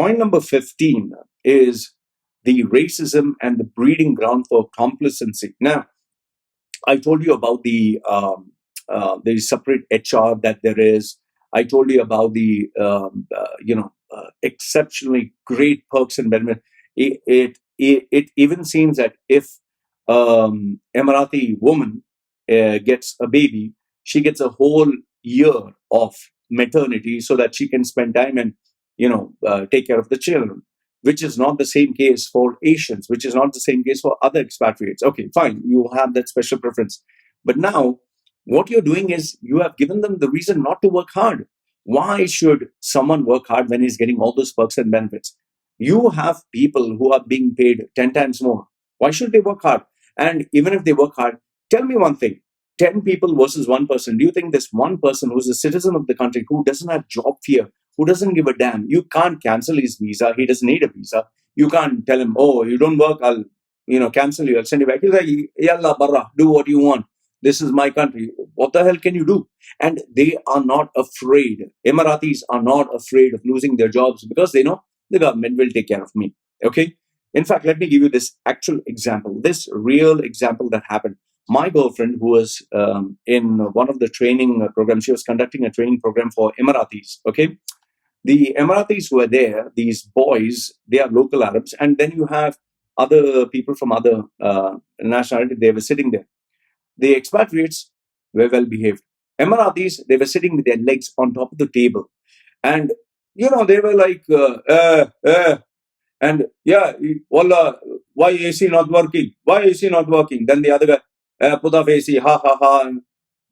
point number 15 is the racism and the breeding ground for complacency. Now, I told you about the separate HR that there is. I told you about the exceptionally great perks and benefits. It even seems that if Emirati woman gets a baby, she gets a whole year of maternity so that she can spend time and take care of the children, which is not the same case for Asians, which is not the same case for other expatriates. Okay, fine, you have that special preference. But now, what you're doing is you have given them the reason not to work hard. Why should someone work hard when he's getting all those perks and benefits? You have people who are being paid 10 times more. Why should they work hard? And even if they work hard, tell me one thing. 10 people versus one person. Do you think this one person who's a citizen of the country, who doesn't have job fear, who doesn't give a damn, you can't cancel his visa, he doesn't need a visa. You can't tell him, oh, you don't work, I'll cancel you, I'll send you back. He's like, yalla barra, do what you want. This is my country. What the hell can you do? And they are not afraid. Emiratis are not afraid of losing their jobs because they know the government will take care of me. Okay? In fact, let me give you this actual example, this real example that happened. My girlfriend, who was in one of the training programs, she was conducting a training program for Emiratis. Okay? The Emiratis who are there, these boys, they are local Arabs, and then you have other people from other nationality, they were sitting there. The expatriates were well behaved. Emiratis, they were sitting with their legs on top of the table. And, they were like, and yeah, wallah, why AC not working? Why AC not working? Then the other guy, put off AC, ha ha ha. And,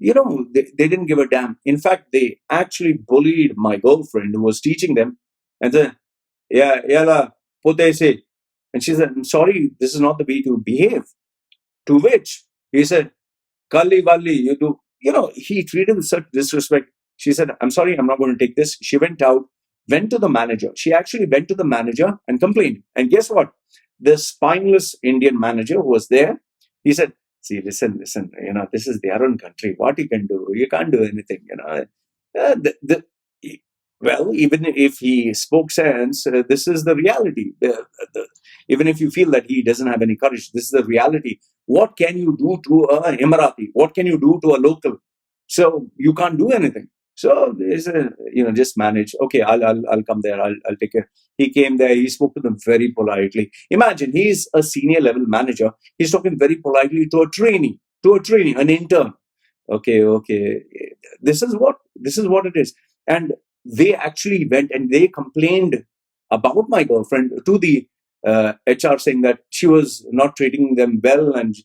they didn't give a damn. In fact, they actually bullied my girlfriend who was teaching them and said, yeah, yalla, put AC. And she said, I'm sorry, this is not the way to behave. To which he said, Kali Wali, you do. He treated with such disrespect. She said, I'm sorry, I'm not going to take this. She went out, went to the manager. She actually went to the manager and complained. And guess what? The spineless Indian manager who was there, he said, see, listen, this is their own country. What you can do? You can't do anything, well, even if he spoke sense, this is the reality. Even if you feel that he doesn't have any courage, this is the reality. What can you do to an Emirati? What can you do to a local? So you can't do anything. So there's just manage. Okay, I'll come there. I'll take care. He came there. He spoke to them very politely. Imagine he's a senior level manager. He's talking very politely to a trainee, an intern. Okay. This is what it is. And they actually went and they complained about my girlfriend to the HR, saying that she was not treating them well and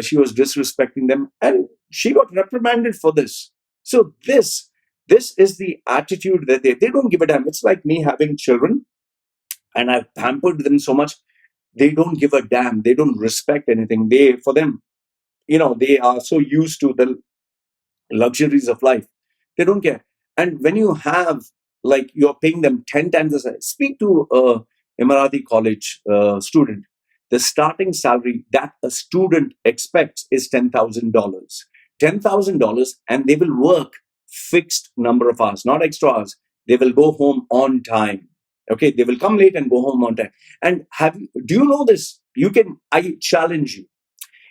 she was disrespecting them, and she got reprimanded for this. So this is the attitude that they don't give a damn. It's like me having children and I've pampered them so much. They don't give a damn. They don't respect anything. They are so used to the luxuries of life. They don't care. And when you have, like, you're paying them 10 times the size. Speak to a Emirati college student. The starting salary that a student expects is $10,000. $10,000, and they will work fixed number of hours, not extra hours. They will go home on time. Okay, they will come late and go home on time. And do you know this? I challenge you.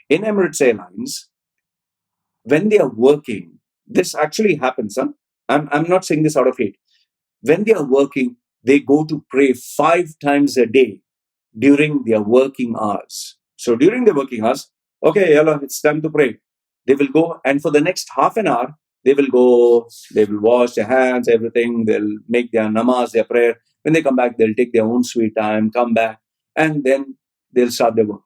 In Emirates Airlines, when they are working, this actually happens. Huh? I'm not saying this out of hate. When they are working, they go to pray 5 times a day during their working hours. So during the working hours, okay, yalla, it's time to pray. They will go, and for the next half an hour, they will wash their hands, everything. They'll make their namaz, their prayer. When they come back, they'll take their own sweet time, come back, and then they'll start their work.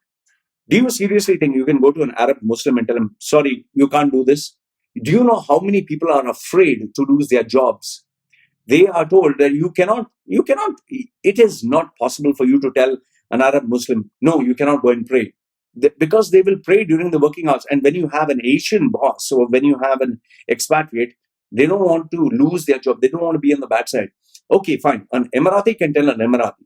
Do you seriously think you can go to an Arab Muslim and tell him, sorry, you can't do this? Do you know how many people are afraid to lose their jobs? They are told that you cannot, it is not possible for you to tell an Arab Muslim, no, you cannot go and pray. Because they will pray during the working hours. And when you have an Asian boss or when you have an expatriate, they don't want to lose their job. They don't want to be on the bad side. Okay, fine. An Emirati can tell an Emirati,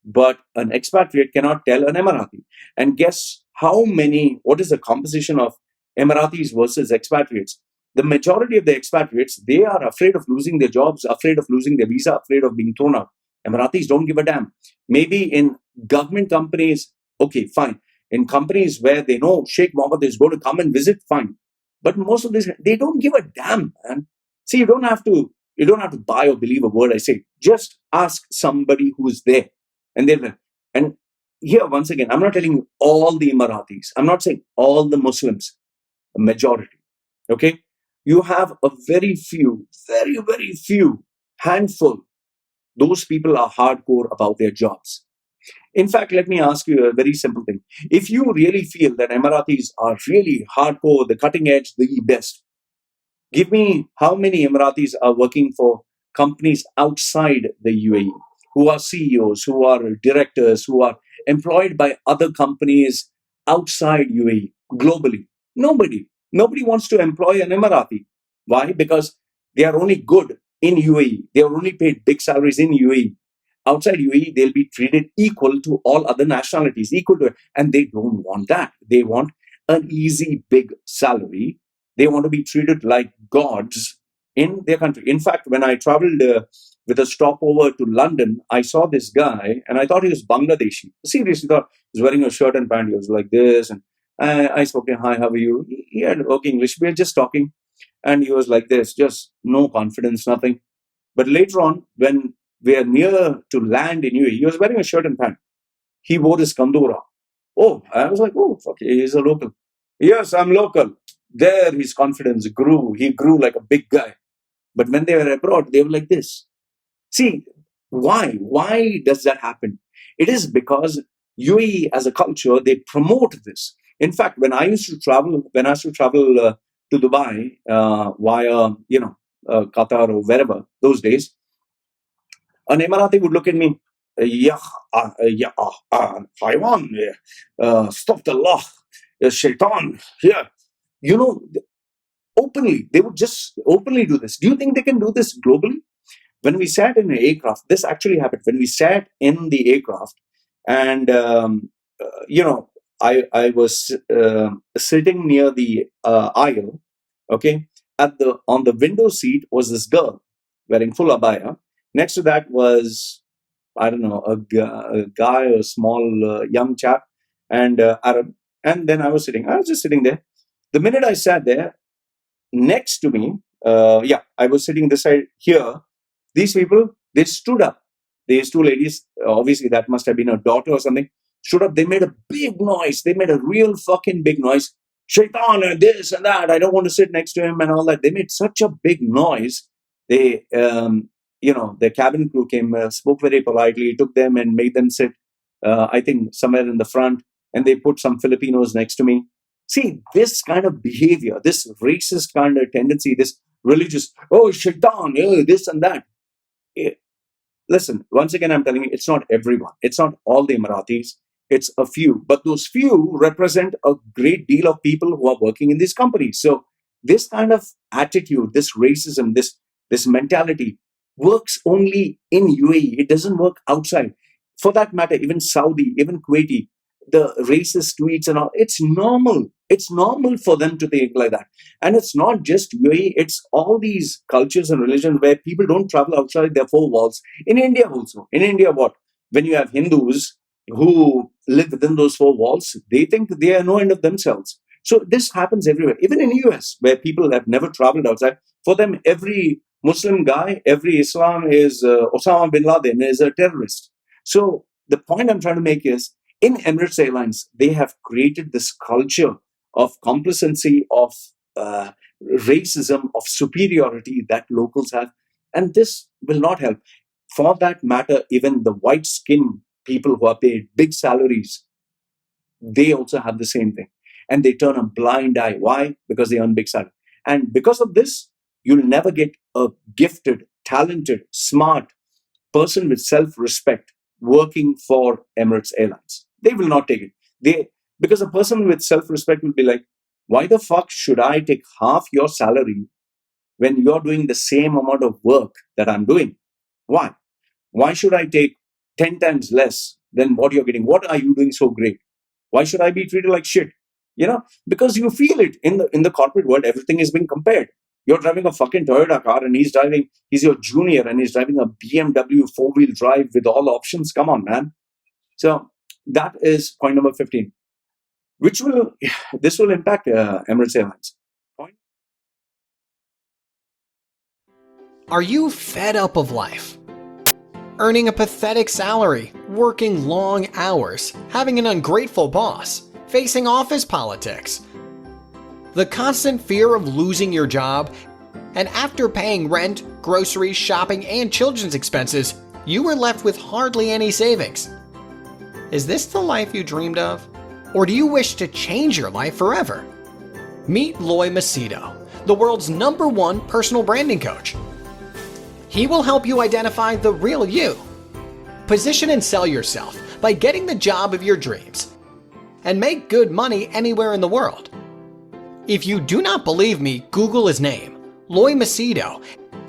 but an expatriate cannot tell an Emirati. And guess what is the composition of Emiratis versus expatriates? The majority of the expatriates, they are afraid of losing their jobs, afraid of losing their visa, afraid of being thrown out. Emiratis don't give a damn. Maybe in government companies, okay, fine. In companies where they know Sheikh Mohammed is going to come and visit, fine. But most of this, they don't give a damn, man. See, you don't have to buy or believe a word I say. Just ask somebody who's there. And they'll, and here, once again, I'm not telling you all the Emiratis. I'm not saying all the Muslims, a majority. Okay? You have a very few, very, very few, handful. Those people are hardcore about their jobs. In fact, let me ask you a very simple thing. If you really feel that Emiratis are really hardcore, the cutting edge, the best, give me how many Emiratis are working for companies outside the UAE, who are CEOs, who are directors, who are employed by other companies outside UAE globally. Nobody. Nobody wants to employ an Emirati. Why? Because they are only good in UAE. They are only paid big salaries in UAE. Outside UAE, they'll be treated equal to all other nationalities, equal to, and they don't want that. They want an easy, big salary. They want to be treated like gods in their country. In fact, when I traveled with a stopover to London, I saw this guy and I thought he was Bangladeshi. Seriously, thought he was wearing a shirt and pant. He was like this. And I spoke to him, hi, how are you? He had okay English. We were just talking. And he was like this, just no confidence, nothing. But later on, when we are near to land in UAE, he was wearing a shirt and pant. He wore his kandura. Oh, I was like, oh, okay, he's a local. Yes, I'm local. There, his confidence grew. He grew like a big guy. But when they were abroad, they were like this. See, why? Why does that happen? It is because UAE as a culture, they promote this. In fact, when I used to travel, to Dubai via, Qatar or wherever those days, an Emirati would look at me, yeah, Haywan, astaghfirullah, shaitan, yeah. You know, openly, they would just openly do this. Do you think they can do this globally? When we sat in an aircraft, this actually happened. When we sat in the aircraft, and I was sitting near the aisle. Okay, on the window seat was this girl wearing full abaya. Next to that was, I don't know, a guy, a small young chap, and Arab. And then I was sitting. I was just sitting there. The minute I sat there, next to me, I was sitting this side here. These people, they stood up. These two ladies, obviously that must have been a daughter or something, stood up. They made a big noise. They made a real fucking big noise. Shaitan and this and that. I don't want to sit next to him and all that. They made such a big noise. They, the cabin crew came, spoke very politely, took them and made them sit, I think, somewhere in the front. And they put some Filipinos next to me. See, this kind of behavior, this racist kind of tendency, this religious, oh, shaitan, this and that. Listen, once again, I'm telling you, it's not everyone. It's not all the Emiratis. It's a few. But those few represent a great deal of people who are working in these companies. So this kind of attitude, this racism, this mentality works only in UAE. It doesn't work outside. For that matter, even Saudi, even Kuwaiti, the racist tweets and all, it's normal. It's normal for them to think like that. And it's not just UAE, it's all these cultures and religions where people don't travel outside their four walls. In India also. In India, what? When you have Hindus who live within those four walls, they think they are no end of themselves. So this happens everywhere. Even in US, where people have never traveled outside, for them, every Muslim guy, every Islam is Osama bin Laden is a terrorist. So the point I'm trying to make is, in Emirates Airlines, they have created this culture of complacency, of racism, of superiority that locals have. And this will not help. For that matter, even the white skinned people who are paid big salaries, they also have the same thing. And they turn a blind eye. Why? Because they earn big salary. And because of this, you'll never get a gifted, talented, smart person with self-respect working for Emirates Airlines. They will not take it. Because a person with self-respect will be like, why the fuck should I take half your salary when you're doing the same amount of work that I'm doing? Why? Why should I take 10 times less than what you're getting? What are you doing so great? Why should I be treated like shit? Because you feel it in the corporate world, everything is being compared. You're driving a fucking Toyota car and he's your junior and he's driving a BMW 4-wheel drive with all options. Come on, man. So that is point number 15, this will impact Emirates Airlines. Are you fed up of life? Earning a pathetic salary, working long hours, having an ungrateful boss, facing office politics, the constant fear of losing your job, and after paying rent, groceries, shopping, and children's expenses, you were left with hardly any savings. Is this the life you dreamed of? Or do you wish to change your life forever? Meet Loy Machedo, the world's #1 personal branding coach. He will help you identify the real you. Position and sell yourself by getting the job of your dreams and make good money anywhere in the world. If you do not believe me, Google his name, Loy Machedo,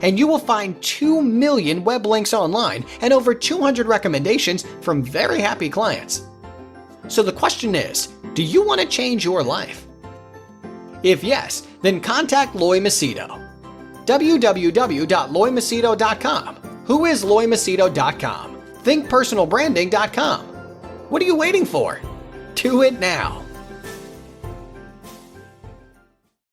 and you will find 2 million web links online and over 200 recommendations from very happy clients. So the question is, do you want to change your life? If yes, then contact Loy Machedo. www.loymachedo.com. Who is loymachedo.com? Thinkpersonalbranding.com. What are you waiting for? Do it now.